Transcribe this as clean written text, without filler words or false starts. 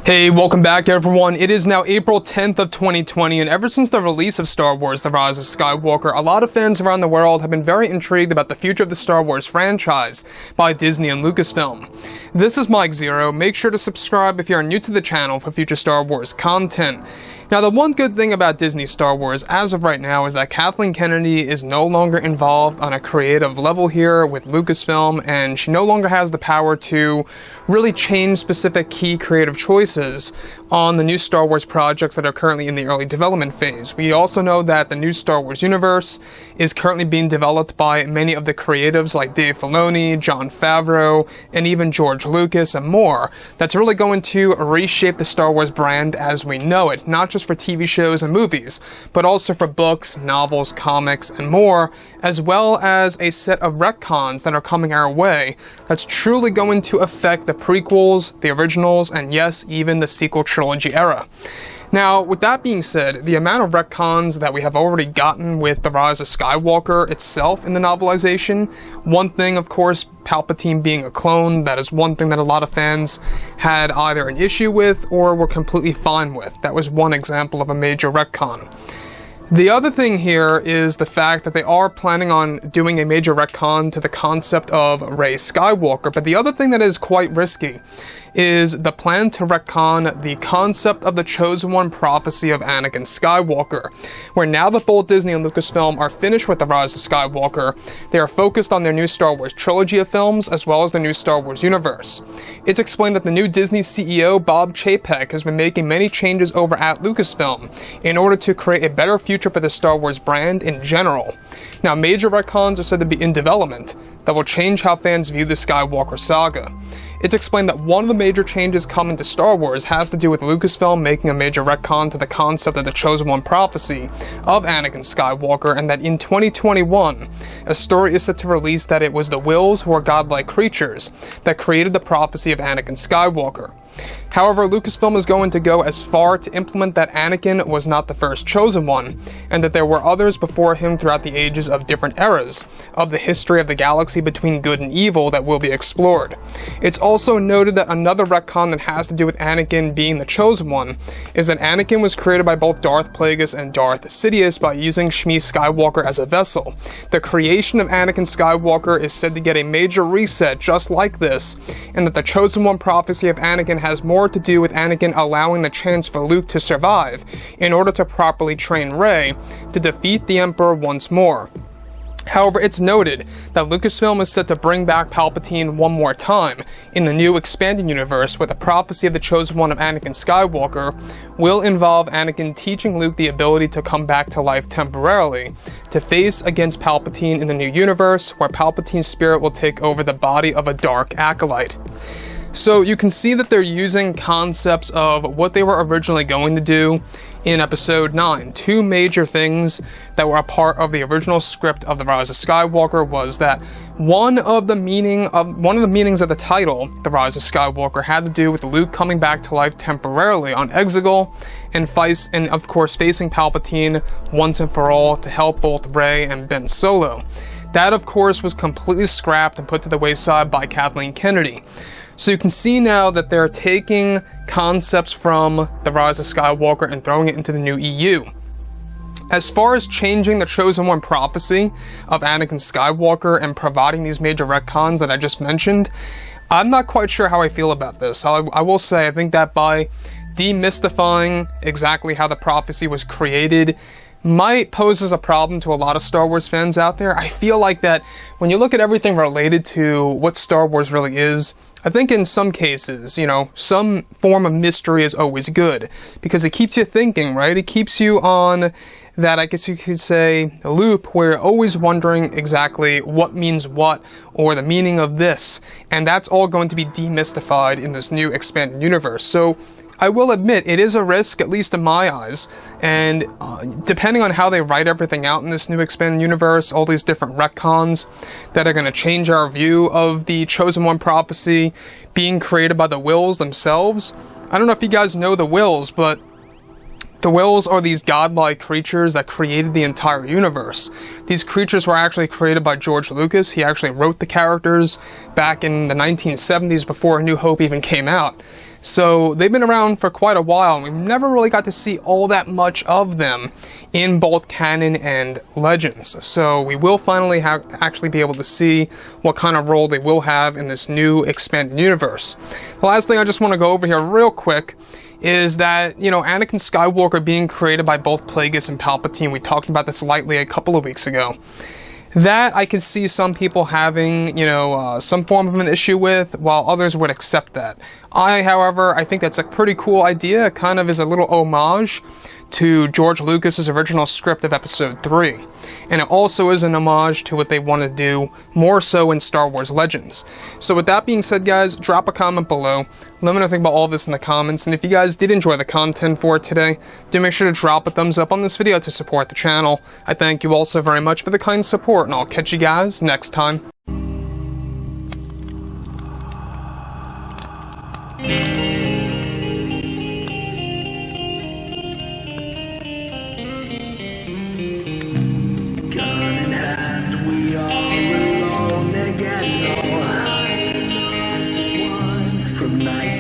Hey, welcome back everyone. It is now April 10th of 2020, and ever since the release of Star Wars: The Rise of Skywalker, a lot of fans around the world have been very intrigued about the future of the Star Wars franchise by Disney and Lucasfilm. This is Mike Zero. Make sure to subscribe if you are new to the channel for future Star Wars content. Now, the one good thing about Disney Star Wars as of right now is that Kathleen Kennedy is no longer involved on a creative level here with Lucasfilm, and she no longer has the power to really change specific key creative choices on the new Star Wars projects that are currently in the early development phase. We also know that the new Star Wars universe is currently being developed by many of the creatives like Dave Filoni, Jon Favreau, and even George Lucas and more. That's really going to reshape the Star Wars brand as we know it, not just for TV shows and movies, but also for books, novels, comics, and more, as well as a set of retcons that are coming our way that's truly going to affect the prequels, the originals, and yes, even the sequel trilogy era. Now, with that being said, the amount of retcons that we have already gotten with The Rise of Skywalker itself in the novelization, one thing, of course, Palpatine being a clone, that is one thing that a lot of fans had either an issue with or were completely fine with. That was one example of a major retcon. The other thing here is the fact that they are planning on doing a major retcon to the concept of Rey Skywalker, but the other thing that is quite risky is the plan to retcon the concept of the Chosen One prophecy of Anakin Skywalker, where now that both Disney and Lucasfilm are finished with The Rise of Skywalker, they are focused on their new Star Wars trilogy of films as well as the new Star Wars universe. It's explained that the new Disney CEO, Bob Chapek, has been making many changes over at Lucasfilm in order to create a better future for the Star Wars brand in general. Now, major retcons are said to be in development that will change how fans view the Skywalker saga. It's explained that one of the major changes coming to Star Wars has to do with Lucasfilm making a major retcon to the concept of the Chosen One prophecy of Anakin Skywalker, and that in 2021, a story is set to release that it was the Wills, who are godlike creatures, that created the prophecy of Anakin Skywalker. However, Lucasfilm is going to go as far to implement that Anakin was not the first Chosen One, and that there were others before him throughout the ages of different eras of the history of the galaxy between good and evil that will be explored. It's also noted that another retcon that has to do with Anakin being the Chosen One is that Anakin was created by both Darth Plagueis and Darth Sidious by using Shmi Skywalker as a vessel. The creation of Anakin Skywalker is said to get a major reset just like this, and that the Chosen One prophecy of Anakin has more to do with Anakin allowing the chance for Luke to survive in order to properly train Rey to defeat the Emperor once more. However, it's noted that Lucasfilm is set to bring back Palpatine one more time in the new expanded universe, where the prophecy of the Chosen One of Anakin Skywalker will involve Anakin teaching Luke the ability to come back to life temporarily to face against Palpatine in the new universe, where Palpatine's spirit will take over the body of a dark acolyte. So you can see that they're using concepts of what they were originally going to do in Episode 9. Two major things that were a part of the original script of The Rise of Skywalker was that one of the meanings of the title, The Rise of Skywalker, had to do with Luke coming back to life temporarily on Exegol and of course facing Palpatine once and for all to help both Rey and Ben Solo. That, of course, was completely scrapped and put to the wayside by Kathleen Kennedy. So you can see now that they're taking concepts from The Rise of Skywalker and throwing it into the new EU. As far as changing the Chosen One prophecy of Anakin Skywalker and providing these major retcons that I just mentioned, I'm not quite sure how I feel about this. I will say I think that by demystifying exactly how the prophecy was created might pose as a problem to a lot of Star Wars fans out there. I feel like that when you look at everything related to what Star Wars really is, I think in some cases, some form of mystery is always good, because it keeps you thinking, right? It keeps you on that, I guess you could say, loop where you're always wondering exactly what means what, or the meaning of this, and that's all going to be demystified in this new expanded universe. So I will admit, it is a risk, at least in my eyes, and depending on how they write everything out in this new expanded universe, all these different retcons that are going to change our view of the Chosen One prophecy being created by the Wills themselves. I don't know if you guys know the Wills, but the Wills are these godlike creatures that created the entire universe. These creatures were actually created by George Lucas. He actually wrote the characters back in the 1970s before A New Hope even came out. So they've been around for quite a while, and we've never really got to see all that much of them in both canon and Legends. So we will finally actually be able to see what kind of role they will have in this new expanded universe. The last thing I just want to go over here real quick is that, you know, Anakin Skywalker being created by both Plagueis and Palpatine. We talked about this lightly a couple of weeks ago. That I can see some people having, you know, some form of an issue with, while others would accept that. However, I think that's a pretty cool idea. It kind of is a little homage to George Lucas's original script of Episode 3. And it also is an homage to what they want to do more so in Star Wars Legends. So with that being said, guys, drop a comment below. Let me know what you think about all this in the comments. And if you guys did enjoy the content for today, do make sure to drop a thumbs up on this video to support the channel. I thank you all so very much for the kind support, and I'll catch you guys next time. From night